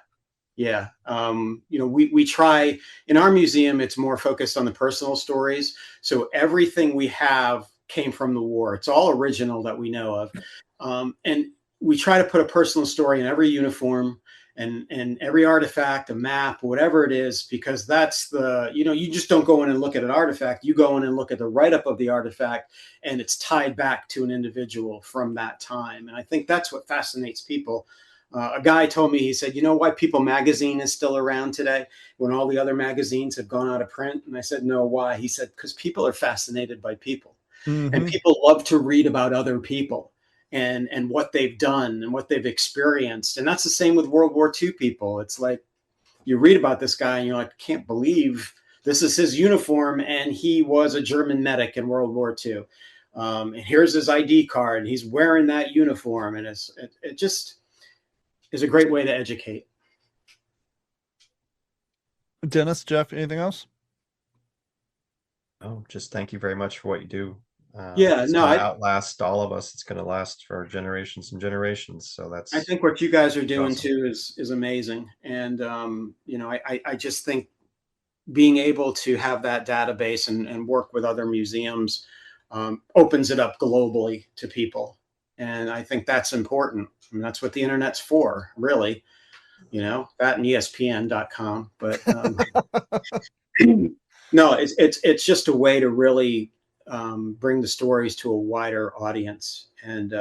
Yeah. We try in our museum, it's more focused on the personal stories. So everything we have came from the war. It's all original that we know of. And we try to put a personal story in every uniform and every artifact, a map, whatever it is, because that's you just don't go in and look at an artifact. You go in and look at the write-up of the artifact, and it's tied back to an individual from that time. And I think that's what fascinates people. A guy told me, he said, you know why People magazine is still around today when all the other magazines have gone out of print? And I said, no, why? He said, because people are fascinated by people. Mm-hmm. And people love to read about other people and what they've done and what they've experienced. And that's the same with World War II people. It's like you read about this guy and you're like, I can't believe this is his uniform, and he was a German medic in World War II. And here's his ID card, and he's wearing that uniform, and it just is a great way to educate. Dennis, Jeff, anything else? Oh, just thank you very much for what you do. It's gonna outlast all of us. It's going to last for generations and generations. So I think what you guys are doing too is amazing. And, I just think being able to have that database and work with other museums opens it up globally to people. And I think that's important. I mean, that's what the internet's for, really, that and ESPN.com. But no, it's just a way to really bring the stories to a wider audience. And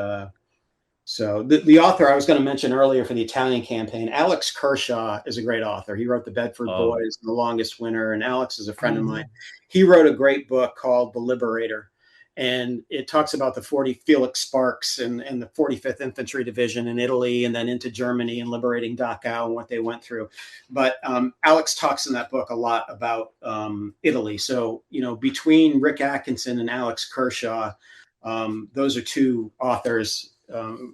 so the author I was going to mention earlier for the Italian campaign, Alex Kershaw, is a great author. He wrote The Bedford Boys and The Longest Winter, and Alex is a friend of mine. He wrote a great book called The Liberator, and it talks about the Felix Sparks and the 45th Infantry Division in Italy, and then into Germany and liberating Dachau and what they went through. But Alex talks in that book a lot about Italy. So, between Rick Atkinson and Alex Kershaw, those are two authors,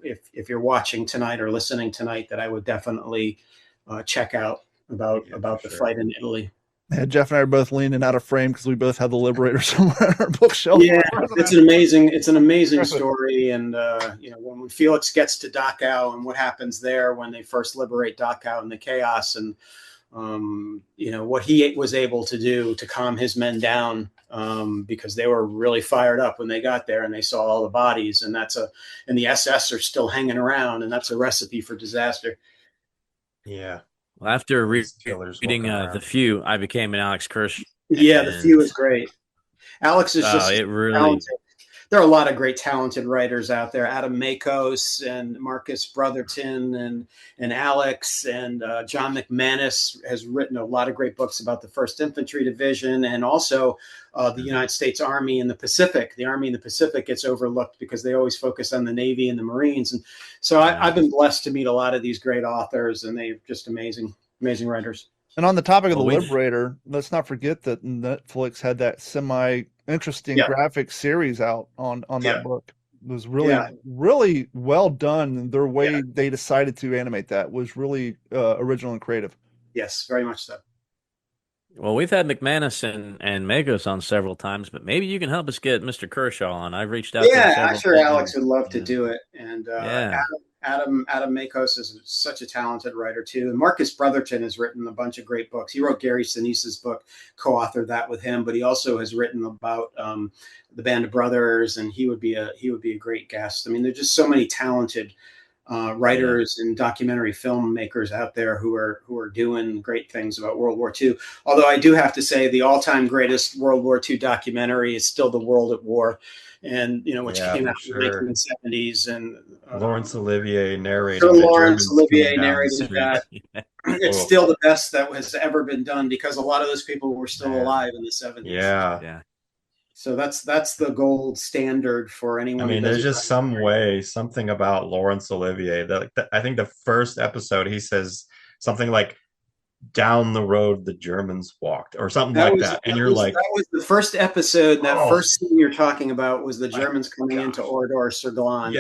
if you're watching tonight or listening tonight, that I would definitely check out about the fight in Italy. Yeah, Jeff and I are both leaning out of frame because we both have The Liberator somewhere on our bookshelf. Yeah, it's an amazing story. And, when Felix gets to Dachau and what happens there when they first liberate Dachau and the chaos, and, what he was able to do to calm his men down, because they were really fired up when they got there and they saw all the bodies, and and the SS are still hanging around, and that's a recipe for disaster. Yeah. Well, after reading The Few, I became an Alex Kershaw. Yeah, The Few is great. Alex is just talented. There are a lot of great talented writers out there. Adam Makos and Marcus Brotherton and Alex and John McManus has written a lot of great books about the 1st Infantry Division, and also the United States Army in the Pacific. The Army in the Pacific gets overlooked because they always focus on the Navy and the Marines. And so I've been blessed to meet a lot of these great authors, and they're just amazing writers. And on the topic of The Liberator, let's not forget that Netflix had that semi-interesting graphic series out on that book. It was really well done. Their way they decided to animate that was really original and creative. Yes, very much so. Well, we've had McManus and Magos on several times, but maybe you can help us get Mr. Kershaw on. I've reached out to him I'm sure Alex would love to do it. And Adam Makos is such a talented writer too. And Marcus Brotherton has written a bunch of great books. He wrote Gary Sinise's book, co-authored that with him, but he also has written about the Band of Brothers, and he would be a great guest. I mean, there's just so many talented writers and documentary filmmakers out there who are doing great things about World War II. Although I do have to say the all-time greatest World War II documentary is still The World at War, and which came out in the 1970s. And Laurence Olivier narrated. Laurence Olivier narrated that. It's still the best that has ever been done, because a lot of those people were still alive in the 70s. Yeah. So that's the gold standard for anyone. I mean, there's just something about Laurence Olivier that I think the first episode he says something like, "Down the road the Germans walked," or something like that. And you're like, that was the first episode. That first scene you're talking about was the Germans coming into Ordor-sur-Glane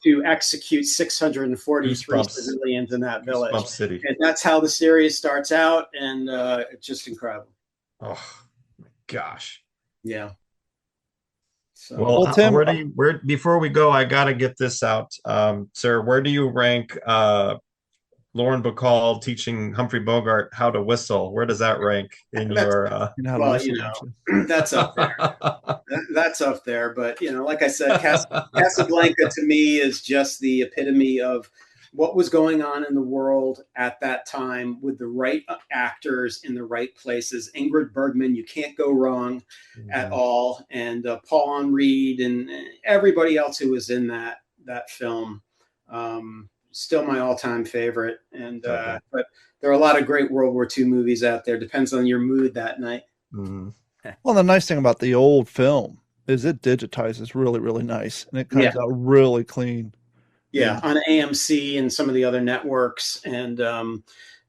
to execute 643 civilians in that village. City. And that's how the series starts out, and it's just incredible. Oh my gosh. Yeah. So, well, Tim, before we go, I got to get this out. Sir, where do you rank Lauren Bacall teaching Humphrey Bogart how to whistle? Where does that rank in your? That's up there. That's up there. But like I said, Casablanca to me is just the epitome of what was going on in the world at that time, with the right actors in the right places. Ingrid Bergman, you can't go wrong at all, and Paul Henreid and everybody else who was in that film. Still my all-time favorite. And but there are a lot of great World War II movies out there. Depends on your mood that night. Mm-hmm. Well, the nice thing about the old film is it digitizes really, really nice, and it comes out really clean. Yeah, on AMC and some of the other networks. And I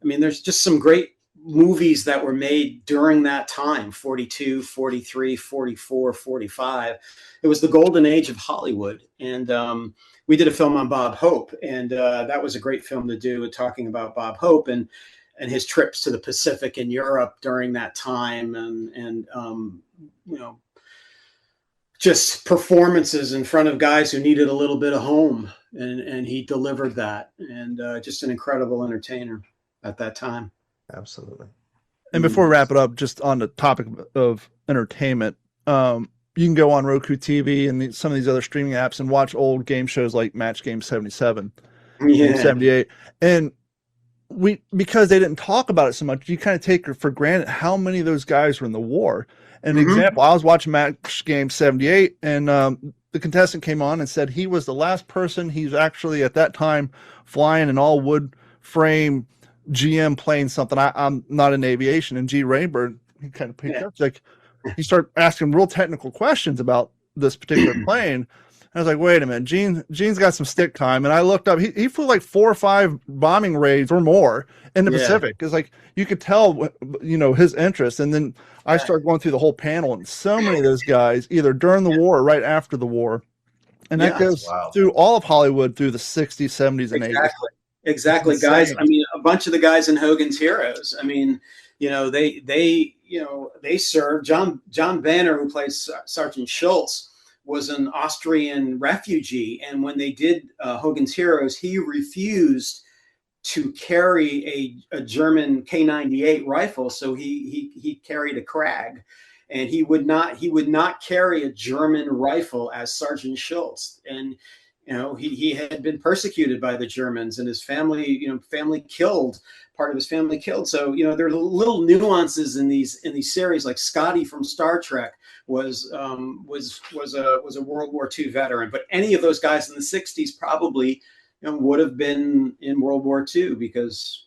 mean, there's just some great movies that were made during that time, 42, 43, 44, 45. It was the golden age of Hollywood. And we did a film on Bob Hope, and that was a great film to do, talking about Bob Hope and his trips to the Pacific and Europe during that time, and just performances in front of guys who needed a little bit of home, and he delivered that, and just an incredible entertainer at that time. Absolutely. And before we wrap it up, just on the topic of entertainment, you can go on Roku TV and some of these other streaming apps and watch old game shows like Match Game 77, Yeah. 78. And because they didn't talk about it so much, you kind of take for granted how many of those guys were in the war. An example, I was watching Match Game 78, and the contestant came on and said he was the last person. He's actually at that time flying an all wood frame GM plane, something. I'm not in aviation. And G. Rayburn, he kind of picked up, like, he started asking real technical questions about this particular plane. I was like, wait a minute, Gene's got some stick time. And I looked up, he flew like 4 or 5 bombing raids or more in the Pacific. It's like, you could tell, his interest. And then I started going through the whole panel, and so many of those guys, either during the war or right after the war. And that goes through all of Hollywood through the 60s, 70s, and 80s. Exactly, guys. I mean, a bunch of the guys in Hogan's Heroes. I mean, they served. John Banner, who plays Sergeant Schultz, was an Austrian refugee, and when they did Hogan's Heroes, he refused to carry a German K98 rifle, so he carried a Krag, and he would not carry a German rifle as Sergeant Schultz. And he had been persecuted by the Germans, and his family killed. Part of his family killed. So there are little nuances in these series. Like Scotty from Star Trek was a World War II veteran, but any of those guys in the 60s probably would have been in World War II, because.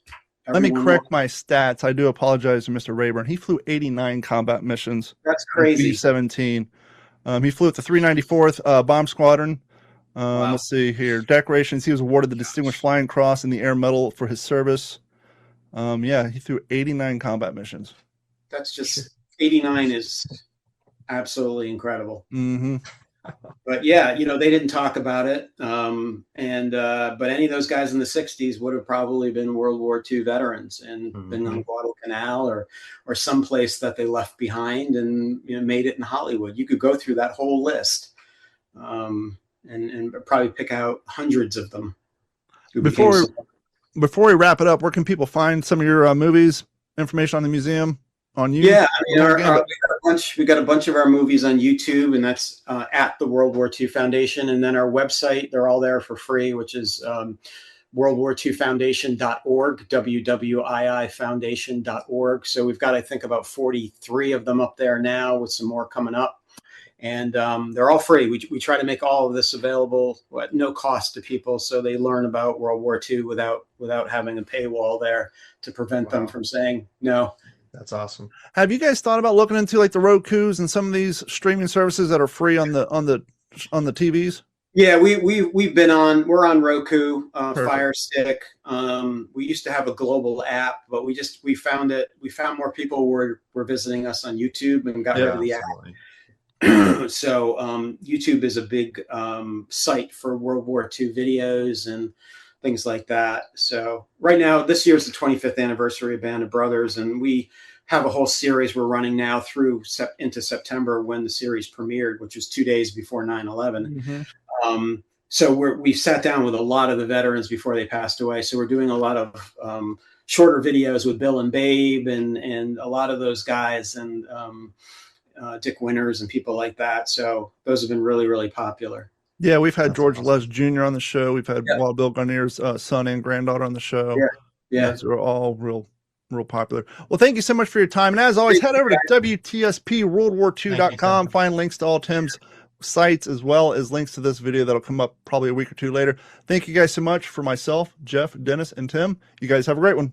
Let me correct my stats. I do apologize to Mr. Rayburn. He flew 89 combat missions. That's crazy. B-17. He flew with the 394th Bomb Squadron. Let's see here. Decorations. He was awarded the Distinguished Flying Cross and the Air Medal for his service. He flew 89 combat missions. That's just 89 is absolutely incredible. Mm-hmm. But they didn't talk about it. But any of those guys in the 60s would have probably been World War II veterans and been on Guadalcanal or someplace that they left behind and made it in Hollywood. You could go through that whole list. And probably pick out hundreds of them. Before we wrap it up, where can people find some of your movies, information on the museum, on you? Yeah, we got a bunch of our movies on YouTube, and that's at the WWII Foundation. And then our website, they're all there for free, which is WWIIfoundation.org, WWII Foundation.org. So we've got, I think, about 43 of them up there now, with some more coming up. And they're all free. We try to make all of this available at no cost to people, so they learn about World War II without having a paywall there to prevent them from saying no. That's awesome. Have you guys thought about looking into like the Rokus and some of these streaming services that are free on the TVs? Yeah, we're on Roku, Fire Stick. We used to have a global app, but we found more people were visiting us on YouTube and got rid of the app. So YouTube is a big site for World War II videos and things like that. So right now, this year's the 25th anniversary of Band of Brothers, and we have a whole series we're running now through into September, when the series premiered, which was 2 days before 9/11. So we sat down with a lot of the veterans before they passed away. So we're doing a lot of shorter videos with Bill and Babe and a lot of those guys, and Dick Winters and people like that. So those have been really, really popular. Yeah, we've had George Les Jr. on the show. We've had Wild Bill Garnier's son and granddaughter on the show. Yeah. Those are all real popular. Well, thank you so much for your time. And as always, head over to WTSPWorldWar2.com. Find links to all Tim's sites, as well as links to this video that'll come up probably a week or two later. Thank you guys so much. For myself, Jeff, Dennis, and Tim, you guys have a great one.